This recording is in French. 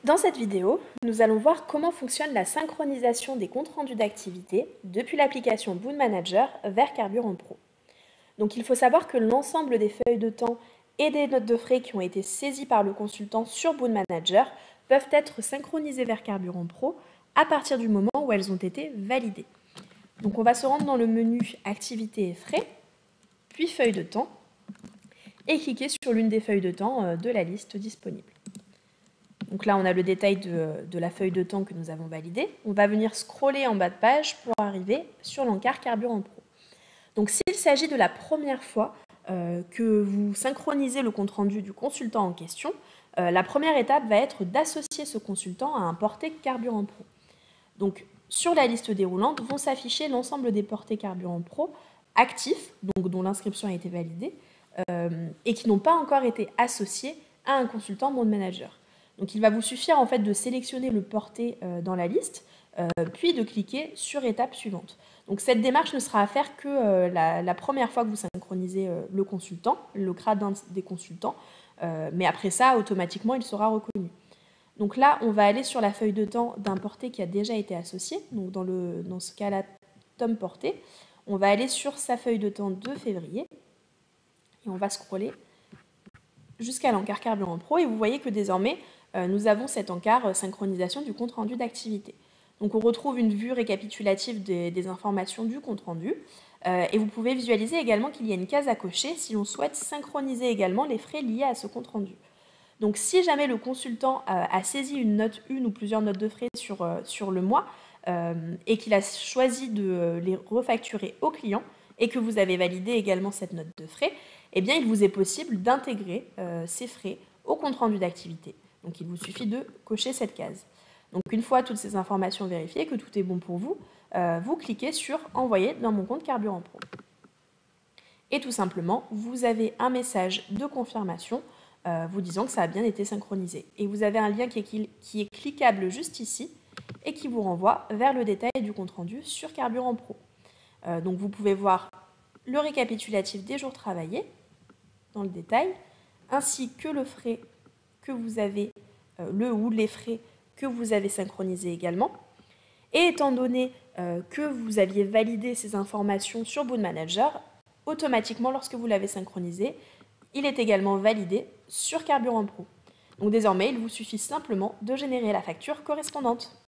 Dans cette vidéo, nous allons voir comment fonctionne la synchronisation des comptes rendus d'activité depuis l'application Boon Manager vers Carburant Pro. Donc il faut savoir que l'ensemble des feuilles de temps et des notes de frais qui ont été saisies par le consultant sur Boon Manager peuvent être synchronisées vers Carburant Pro à partir du moment où elles ont été validées. Donc on va se rendre dans le menu Activités et frais, puis Feuilles de temps, et cliquer sur l'une des feuilles de temps de la liste disponible. Donc là, on a le détail de la feuille de temps que nous avons validée. On va venir scroller en bas de page pour arriver sur l'encart Carburant Pro. Donc s'il s'agit de la première fois que vous synchronisez le compte-rendu du consultant en question, la première étape va être d'associer ce consultant à un porté Carburant Pro. Donc sur la liste déroulante vont s'afficher l'ensemble des portés Carburant Pro actifs, donc dont l'inscription a été validée, et qui n'ont pas encore été associés à un consultant Boon Manager. Donc il va vous suffire en fait de sélectionner le porté dans la liste, puis de cliquer sur étape suivante. Donc cette démarche ne sera à faire que la première fois que vous synchronisez le consultant, le CRA d'un des consultants, mais après ça, automatiquement, il sera reconnu. Donc là, on va aller sur la feuille de temps d'un porté qui a déjà été associé, donc dans ce cas-là, Tom porté. On va aller sur sa feuille de temps de février, et on va scroller jusqu'à l'encart Carburant Pro, et vous voyez que désormais, nous avons cet encart synchronisation du compte-rendu d'activité. Donc on retrouve une vue récapitulative des informations du compte-rendu, et vous pouvez visualiser également qu'il y a une case à cocher si l'on souhaite synchroniser également les frais liés à ce compte-rendu. Donc si jamais le consultant a saisi une ou plusieurs notes de frais sur le mois, et qu'il a choisi de les refacturer au client, et que vous avez validé également cette note de frais, eh bien il vous est possible d'intégrer ces frais au compte-rendu d'activité. Donc il vous suffit de cocher cette case. Donc une fois toutes ces informations vérifiées, que tout est bon pour vous, vous cliquez sur « Envoyer dans mon compte Carburant Pro ». Et tout simplement, vous avez un message de confirmation vous disant que ça a bien été synchronisé. Et vous avez un lien qui est cliquable juste ici et qui vous renvoie vers le détail du compte-rendu sur Carburant Pro. Donc vous pouvez voir le récapitulatif des jours travaillés dans le détail, ainsi que le frais que vous avez, les frais que vous avez synchronisés également. Et étant donné que vous aviez validé ces informations sur Boon Manager, automatiquement, lorsque vous l'avez synchronisé, il est également validé sur Carburant Pro. Donc désormais, il vous suffit simplement de générer la facture correspondante.